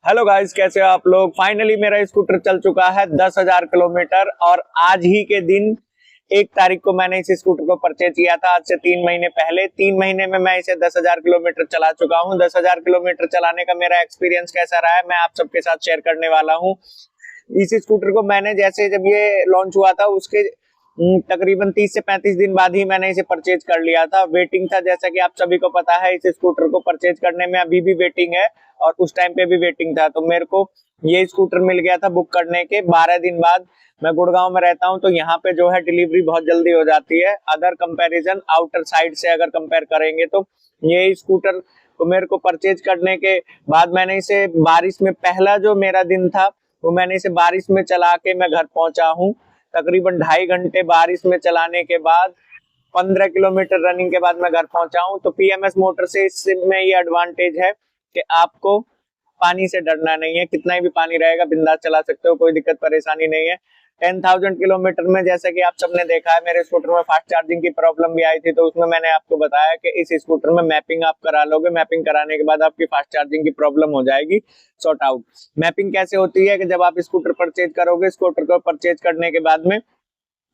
Hello guys, कैसे हो आप लोग। फाइनली मेरा स्कूटर चल चुका है 10,000 किलोमीटर और आज ही के दिन 1 तारीख को मैंने इस स्कूटर को परचेज किया था। आज से 3 महीने पहले। 3 महीने में मैं इसे 10,000 किलोमीटर चला चुका हूँ। 10,000 किलोमीटर चलाने का मेरा एक्सपीरियंस कैसा रहा है मैं आप सबके साथ शेयर करने वाला हूँ। इस स्कूटर को मैंने जैसे जब ये लॉन्च हुआ था उसके तकरीबन 30 से 35 दिन बाद ही मैंने इसे परचेज कर लिया था। वेटिंग था, जैसा कि आप सभी को पता है। इस स्कूटर को परचेज करने में अभी भी वेटिंग है और उस टाइम पे भी वेटिंग था। तो मेरे को ये स्कूटर मिल गया था बुक करने के 12 दिन बाद। मैं गुड़गांव में रहता हूँ तो यहाँ पे जो है डिलीवरी बहुत जल्दी हो जाती है। अदर कंपैरिजन आउटर साइड से अगर कंपेयर करेंगे तो ये स्कूटर को मेरे को परचेज करने के बाद मैंने इसे बारिश में, पहला जो मेरा दिन था वो मैंने इसे बारिश में चला के मैं घर पहुंचा हूँ। तकरीबन 2.5 घंटे बारिश में चलाने के बाद 15 किलोमीटर रनिंग के बाद मैं घर पहुंचा हूं। तो पीएमएस मोटर से इसमें ये एडवांटेज है कि आपको पानी से डरना नहीं है। कितना ही भी पानी रहेगा बिंदास चला सकते हो, कोई दिक्कत परेशानी नहीं है। 10,000 किलोमीटर में जैसे कि आप सबने देखा है मेरे स्कूटर में फास्ट चार्जिंग की प्रॉब्लम भी आई थी, तो उसमें मैंने आपको बताया कि इस स्कूटर में मैपिंग आप करा लोगे। मैपिंग कराने के बाद आपकी फास्ट चार्जिंग की प्रॉब्लम हो जाएगी सॉर्ट आउट। मैपिंग कैसे होती है कि जब आप स्कूटर परचेज करोगे, स्कूटर को परचेज करने के बाद में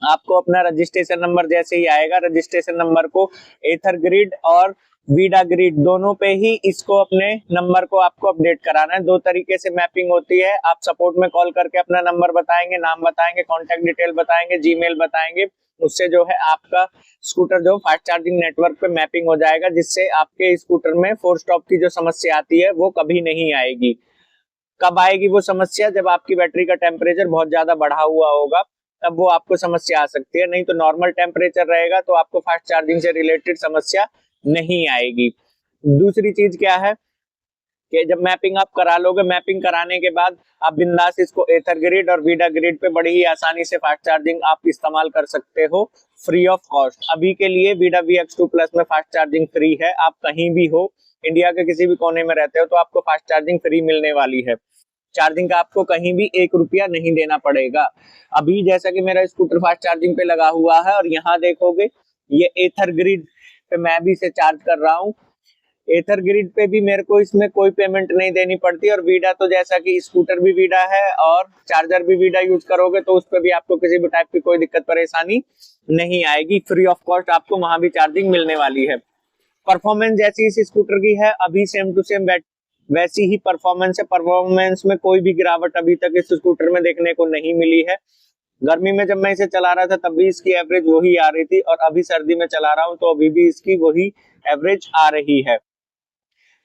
आपको अपना रजिस्ट्रेशन नंबर जैसे ही आएगा, रजिस्ट्रेशन नंबर को एथर ग्रिड और वीडा ग्रिड दोनों पे ही इसको अपने नंबर को आपको अपडेट कराना है। 2 तरीके से मैपिंग होती है। आप सपोर्ट में कॉल करके अपना नंबर बताएंगे, नाम बताएंगे, कॉन्टेक्ट डिटेल बताएंगे, जीमेल बताएंगे। उससे जो है आपका स्कूटर जो फास्ट चार्जिंग नेटवर्क पे मैपिंग हो जाएगा, जिससे आपके स्कूटर में 4 स्टॉप की जो समस्या आती है वो कभी नहीं आएगी। कब आएगी वो समस्या? जब आपकी बैटरी का टेम्परेचर बहुत ज्यादा बढ़ा हुआ होगा तब वो आपको समस्या आ सकती है। नहीं तो नॉर्मल टेम्परेचर रहेगा तो आपको फास्ट चार्जिंग से रिलेटेड समस्या नहीं आएगी। दूसरी चीज क्या है कि जब मैपिंग आप करा लोगे, मैपिंग कराने के बाद आप बिंदास इसको एथर ग्रिड और वीडा ग्रिड पे बड़ी ही आसानी से फास्ट चार्जिंग आप इस्तेमाल कर सकते हो फ्री ऑफ कॉस्ट। अभी के लिए वीडा VX2 प्लस में फास्ट चार्जिंग फ्री है। आप कहीं भी हो, इंडिया के किसी भी कोने में रहते हो तो आपको फास्ट चार्जिंग फ्री मिलने वाली है। चार्जिंग का आपको कहीं भी 1 रुपया नहीं देना पड़ेगा। अभी जैसा कि मेरा स्कूटर फास्ट चार्जिंग पे लगा हुआ है और यहाँ देखोगे ये एथर ग्रिड पे मैं भी इसे चार्ज कर रहा हूँ। एथर ग्रिड पे भी मेरे को इसमें कोई पेमेंट नहीं देनी पड़ती। और वीडा तो जैसा कि स्कूटर भी वीडा है और चार्जर भी वीडा यूज करोगे तो उस पर भी आपको किसी भी टाइप की कोई दिक्कत परेशानी नहीं आएगी। फ्री ऑफ कॉस्ट आपको वहां भी चार्जिंग मिलने वाली है। परफॉर्मेंस जैसी इस स्कूटर की है अभी सेम टू सेम वैसी ही परफॉर्मेंस है। परफॉर्मेंस में कोई भी गिरावट अभी तक इस स्कूटर में देखने को नहीं मिली है। गर्मी में जब मैं इसे चला रहा था तब भी इसकी एवरेज वही आ रही थी और अभी सर्दी में चला रहा हूं तो अभी भी इसकी वही एवरेज आ रही है।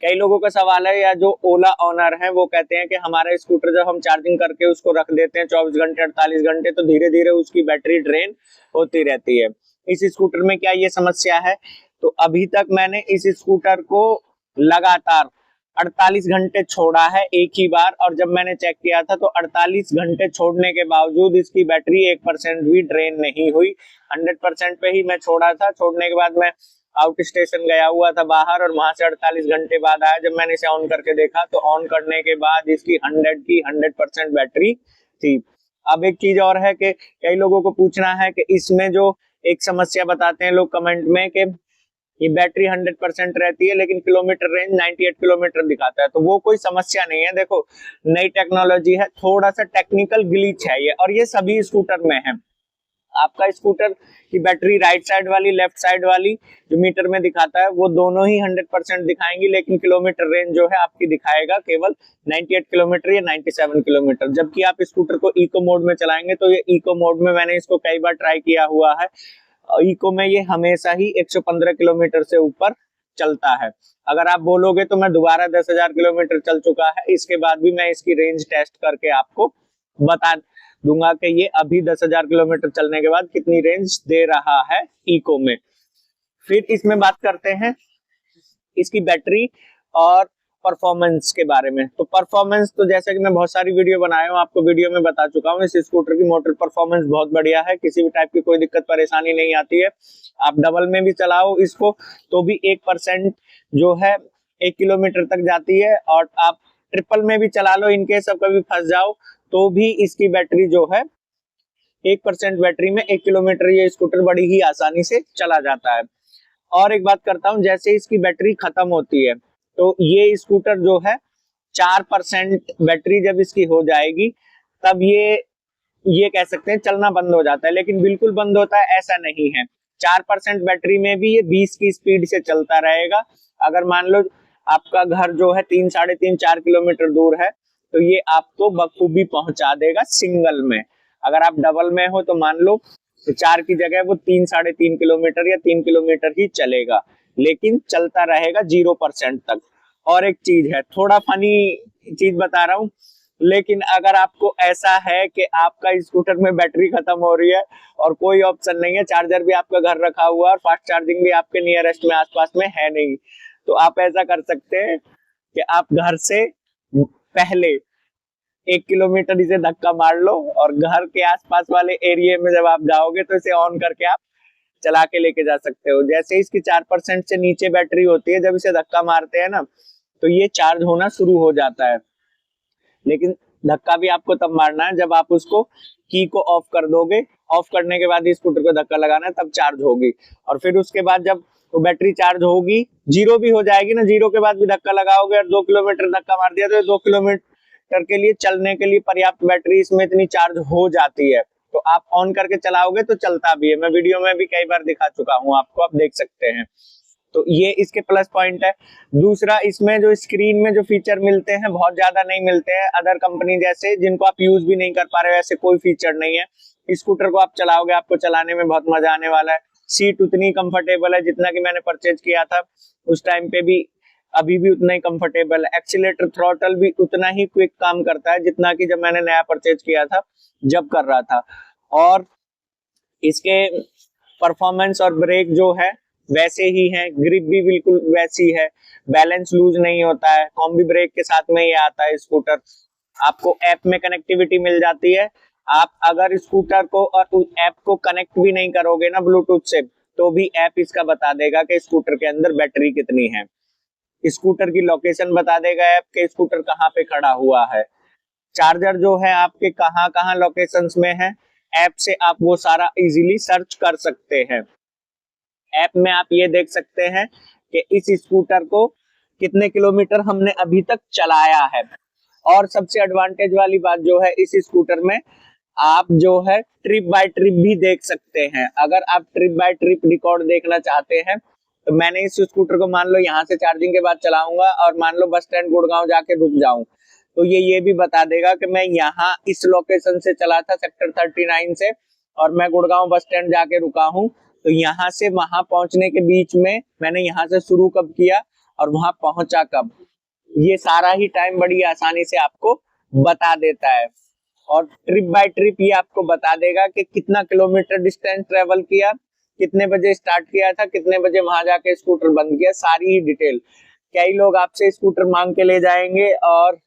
कई लोगों का सवाल है, या जो ओला ओनर है वो कहते हैं कि हमारा स्कूटर जब हम चार्जिंग करके उसको रख देते हैं 24 घंटे 48 घंटे तो धीरे धीरे उसकी बैटरी ड्रेन होती रहती है। इस स्कूटर में क्या ये समस्या है? तो अभी तक मैंने इस स्कूटर को लगातार 48 घंटे छोड़ा है एक ही बार, और जब मैंने चेक किया था तो 48 घंटे छोड़ने के बावजूद इसकी बैटरी 1% भी ड्रेन नहीं हुई। 100% पे ही मैं छोड़ा था। छोड़ने के बाद मैं आउट स्टेशन गया हुआ था बाहर और वहां से 48 घंटे बाद आया। जब मैंने इसे ऑन करके देखा तो ऑन करने के बाद इसकी 100% बैटरी थी। अब एक चीज और है कि कई लोगों को पूछना है कि इसमें जो एक समस्या बताते हैं लोग कमेंट में कि ये बैटरी 100% रहती है लेकिन किलोमीटर रेंज 98 किलोमीटर दिखाता है। तो वो कोई समस्या नहीं है। देखो, नई टेक्नोलॉजी है, थोड़ा सा टेक्निकल ग्लिच है ये, और ये सभी स्कूटर में है। आपका स्कूटर की बैटरी राइट साइड वाली, लेफ्ट साइड वाली जो मीटर में दिखाता है वो दोनों ही 100% दिखाएंगी, लेकिन किलोमीटर रेंज जो है आपकी दिखाएगा केवल 98 किलोमीटर या 97 किलोमीटर। जबकि आप स्कूटर को इको मोड में चलाएंगे तो ये इको मोड में, मैंने इसको कई बार ट्राई किया हुआ है, इको में ये हमेशा ही 115 किलोमीटर से ऊपर चलता है। अगर आप बोलोगे तो मैं दोबारा 10,000 किलोमीटर चल चुका है, इसके बाद भी मैं इसकी रेंज टेस्ट करके आपको बता दूंगा कि ये अभी 10,000 किलोमीटर चलने के बाद कितनी रेंज दे रहा है इको में। फिर इसमें बात करते हैं इसकी बैटरी और परफॉर्मेंस के बारे में। तो परफॉर्मेंस तो जैसे कि मैं बहुत सारी वीडियो बनाया हूँ, आपको वीडियो में बता चुका हूँ, इस स्कूटर की मोटर परफॉर्मेंस बहुत बढ़िया है। किसी भी टाइप की कोई दिक्कत परेशानी नहीं आती है। आप डबल में भी चलाओ इसको तो भी 1% जो है 1 किलोमीटर तक जाती है, और आप ट्रिपल में भी चला लो, इनकेस आप कभी फंस जाओ तो भी इसकी बैटरी जो है 1% बैटरी में 1 किलोमीटर ये स्कूटर बड़ी ही आसानी से चला जाता है। और एक बात करता हूँ, जैसे इसकी बैटरी खत्म होती है तो ये स्कूटर जो है 4% बैटरी जब इसकी हो जाएगी तब ये कह सकते हैं चलना बंद हो जाता है, लेकिन बिल्कुल बंद होता है ऐसा नहीं है। 4% बैटरी में भी ये 20 की स्पीड से चलता रहेगा। अगर मान लो आपका घर जो है 3-3.5-4 किलोमीटर दूर है तो ये आपको बखूबी पहुंचा देगा सिंगल में। अगर आप डबल में हो तो मान लो तो 4 की जगह वो 3-3.5 किलोमीटर या 3 किलोमीटर ही चलेगा, लेकिन चलता रहेगा 0% तक। और एक चीज है, थोड़ा फनी चीज बता रहा हूँ, लेकिन अगर आपको ऐसा है कि आपका स्कूटर में बैटरी खत्म हो रही है और कोई ऑप्शन नहीं है, चार्जर भी आपका घर रखा हुआ है और फास्ट चार्जिंग भी आपके नियरेस्ट में आसपास में है नहीं, तो आप ऐसा कर सकते हैं कि आप घर से पहले 1 किलोमीटर इसे धक्का मार लो और घर के आसपास वाले एरिया में जब आप जाओगे तो इसे ऑन करके आप चला के लेके जा सकते हो। जैसे इसकी 4% से नीचे बैटरी होती है, जब इसे धक्का मारते हैं ना तो ये चार्ज होना शुरू हो जाता है, लेकिन धक्का भी आपको तब मारना है जब आप उसको की को ऑफ कर दोगे। ऑफ करने के बाद स्कूटर को धक्का लगाना है, तब चार्ज होगी। और फिर उसके बाद जब वो बैटरी चार्ज होगी, जीरो भी हो जाएगी ना, जीरो के बाद भी धक्का लगाओगे और 2 किलोमीटर धक्का मार दिया तो 2 किलोमीटर के लिए चलने के लिए पर्याप्त बैटरी इसमें इतनी चार्ज हो जाती है। तो आप ऑन करके चलाओगे तो चलता भी है। मैं वीडियो में भी कई बार दिखा चुका हूँ आपको, आप देख सकते हैं। तो ये इसके प्लस पॉइंट है। दूसरा, इसमें जो स्क्रीन में जो फीचर मिलते हैं बहुत ज्यादा नहीं मिलते हैं। अदर कंपनी जैसे जिनको आप यूज भी नहीं कर पा रहे हो, ऐसे कोई फीचर नहीं है। स्कूटर को आप चलाओगे, आपको चलाने में बहुत मजा आने वाला है। सीट उतनी कंफर्टेबल है जितना कि मैंने परचेज किया था उस टाइम पे भी, अभी भी उतना ही कंफर्टेबल है। एक्सीलेटर थ्रॉटल भी उतना ही क्विक काम करता है जितना कि जब मैंने नया परचेज किया था जब कर रहा था। और इसके परफॉर्मेंस और ब्रेक जो है वैसे ही है, ग्रिप भी बिल्कुल वैसी है, बैलेंस लूज नहीं होता है। कॉम्बी ब्रेक के साथ में ये आता है स्कूटर। आपको ऐप में कनेक्टिविटी मिल जाती है। आप अगर स्कूटर को और उस ऐप को कनेक्ट भी नहीं करोगे ना ब्लूटूथ से, तो भी ऐप इसका बता देगा कि स्कूटर के अंदर बैटरी कितनी है। स्कूटर की लोकेशन बता देगा ऐप के स्कूटर कहाँ पे खड़ा हुआ है। चार्जर जो है आपके कहाँ कहाँ लोकेशंस में है, ऐप से आप वो सारा इजीली सर्च कर सकते हैं। ऐप में आप ये देख सकते हैं कि इस स्कूटर को कितने किलोमीटर हमने अभी तक चलाया है। और सबसे एडवांटेज वाली बात जो है, इस स्कूटर में आप जो है ट्रिप बाय ट्रिप भी देख सकते हैं। अगर आप ट्रिप बाय ट्रिप रिकॉर्ड देखना चाहते हैं तो मैंने इस स्कूटर को मान लो यहाँ से चार्जिंग के बाद चलाऊंगा और मान लो बस स्टैंड गुड़गांव जाके रुक जाऊं, तो ये भी बता देगा कि मैं यहाँ इस लोकेशन से चला था सेक्टर 39 से और मैं गुड़गांव बस स्टैंड जाके रुका हूँ, तो यहाँ से वहां पहुंचने के बीच में मैंने यहाँ से शुरू कब किया और वहां पहुंचा कब, ये सारा ही टाइम बड़ी आसानी से आपको बता देता है। और ट्रिप बाय ट्रिप ये आपको बता देगा कि कितना किलोमीटर डिस्टेंस ट्रेवल किया, कितने बजे स्टार्ट किया था, कितने बजे वहां जाके स्कूटर बंद किया, सारी ही डिटेल। कई लोग आपसे स्कूटर मांग के ले जाएंगे और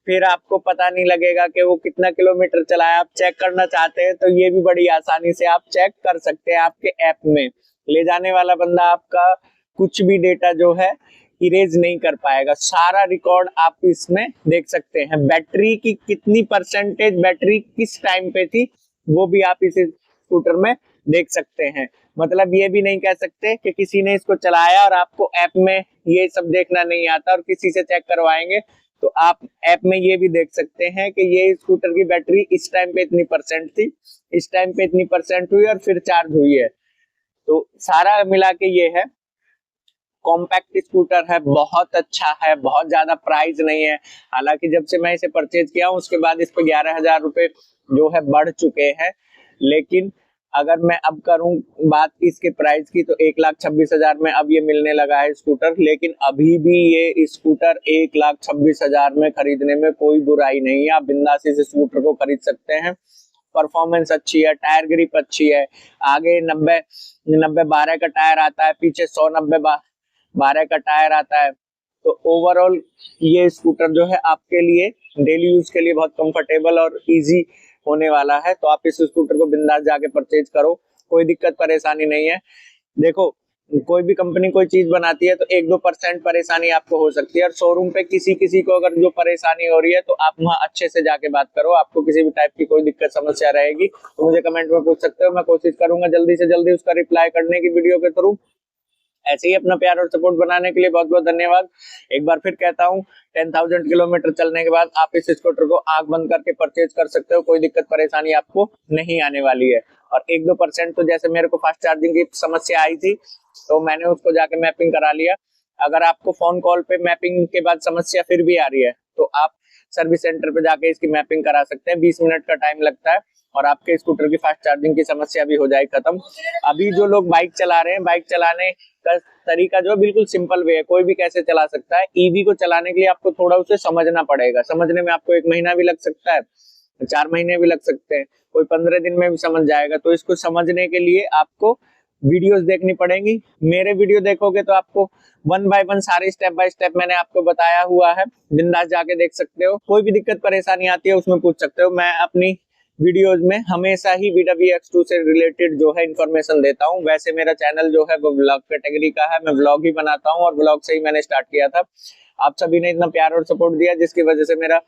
फिर आपको पता नहीं लगेगा कि वो कितना किलोमीटर चलाया। आप चेक करना चाहते हैं तो ये भी बड़ी आसानी से आप चेक कर सकते हैं आपके ऐप में। ले जाने वाला बंदा आपका कुछ भी डेटा जो है इरेज नहीं कर पाएगा, सारा रिकॉर्ड आप इसमें देख सकते हैं। बैटरी की कितनी परसेंटेज बैटरी किस टाइम पे थी वो भी आप इस स्कूटर में देख सकते हैं। मतलब ये भी नहीं कह सकते कि किसी ने इसको चलाया और आपको ऐप में ये सब देखना नहीं आता और किसी से चेक करवाएंगे, तो आप ऐप में ये भी देख सकते हैं कि ये स्कूटर की बैटरी इस टाइम पे इतनी परसेंट थी, इस टाइम पे इतनी परसेंट हुई और फिर चार्ज हुई है। तो सारा मिला के ये है। कॉम्पैक्ट स्कूटर है, बहुत अच्छा है, बहुत ज्यादा प्राइस नहीं है। हालांकि जब से मैं इसे परचेज किया हूँ उसके बाद इस पे 11,000 रुपए जो है बढ़ चुके हैं, लेकिन अगर मैं अब करूं बात इसके प्राइस की तो 1,26,000 में अब ये मिलने लगा है स्कूटर। लेकिन अभी भी ये स्कूटर 1,26,000 में खरीदने में कोई बुराई नहीं है, आप बिंदास इस स्कूटर को खरीद सकते हैं। परफॉर्मेंस अच्छी है, टायर ग्रिप अच्छी है, आगे 90-90-12 का टायर आता है, पीछे 100-90-12 का टायर आता है। तो ओवरऑल ये स्कूटर जो है आपके लिए डेली यूज के लिए बहुत कंफर्टेबल और इजी होने वाला है। तो आप इस स्कूटर को बिंदास जाके परचेज करो, कोई दिक्कत परेशानी नहीं है। देखो, कोई भी कंपनी कोई चीज बनाती है तो 1-2% परेशानी आपको हो सकती है, और शोरूम पे किसी को अगर जो परेशानी हो रही है तो आप वहाँ अच्छे से जाके बात करो। आपको किसी भी टाइप की कोई दिक्कत समस्या रहेगी तो मुझे कमेंट में पूछ सकते हो, मैं कोशिश करूंगा जल्दी से जल्दी उसका रिप्लाई करने की वीडियो के थ्रू। ऐसे ही अपना प्यार और सपोर्ट बनाने के लिए बहुत बहुत धन्यवाद। एक बार फिर कहता हूँ 10,000 किलोमीटर चलने के बाद आप इस स्कूटर को आंख बंद करके परचेज कर सकते हो, कोई दिक्कत परेशानी आपको नहीं आने वाली है। और 1-2% तो जैसे मेरे को फास्ट चार्जिंग की समस्या आई थी तो मैंने उसको जाके मैपिंग करा लिया। अगर आपको फोन कॉल पे मैपिंग के बाद समस्या फिर भी आ रही है तो आप सर्विस सेंटर पे जाके इसकी मैपिंग करा सकते हैं। 20 मिनट का टाइम लगता है और आपके स्कूटर की फास्ट चार्जिंग की समस्या भी हो जाए खत्म। अभी जो लोग बाइक चला रहे हैं, बाइक चलाने का तरीका जो बिल्कुल सिंपल वे है, कोई भी कैसे चला सकता है। ईवी को चलाने के लिए आपको थोड़ा उसे समझना पड़ेगा, समझने में आपको 1 महीना भी लग सकता है, 4 महीने भी लग सकते हैं, कोई 15 दिन में भी समझ जाएगा। तो इसको समझने के लिए आपको वीडियोस देखनी पड़ेंगी। मेरे वीडियो देखोगे तो आपको 1 बाय 1 सारे स्टेप बाय स्टेप मैंने आपको बताया हुआ है, बिंदास जाके देख सकते हो। कोई भी दिक्कत परेशानी आती है उसमें पूछ सकते हो। मैं अपनी वीडियोस में हमेशा ही VW X2 से रिलेटेड जो है इन्फॉर्मेशन देता हूँ। वैसे मेरा चैनल जो है वो व्लॉग कैटेगरी का है, मैं व्लॉग ही बनाता हूँ और व्लॉग से ही मैंने स्टार्ट किया था। आप सभी ने इतना प्यार और सपोर्ट दिया जिसकी वजह से मेरा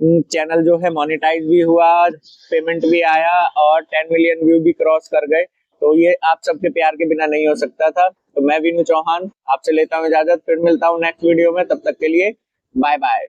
चैनल जो है मोनेटाइज भी हुआ, पेमेंट भी आया और 10 मिलियन व्यू भी क्रॉस कर गए। तो ये आप सबके प्यार के बिना नहीं हो सकता था। तो मैं विनू चौहान आपसे लेता हूँ इजाजत, फिर मिलता हूँ नेक्स्ट वीडियो में। तब तक के लिए बाय बाय।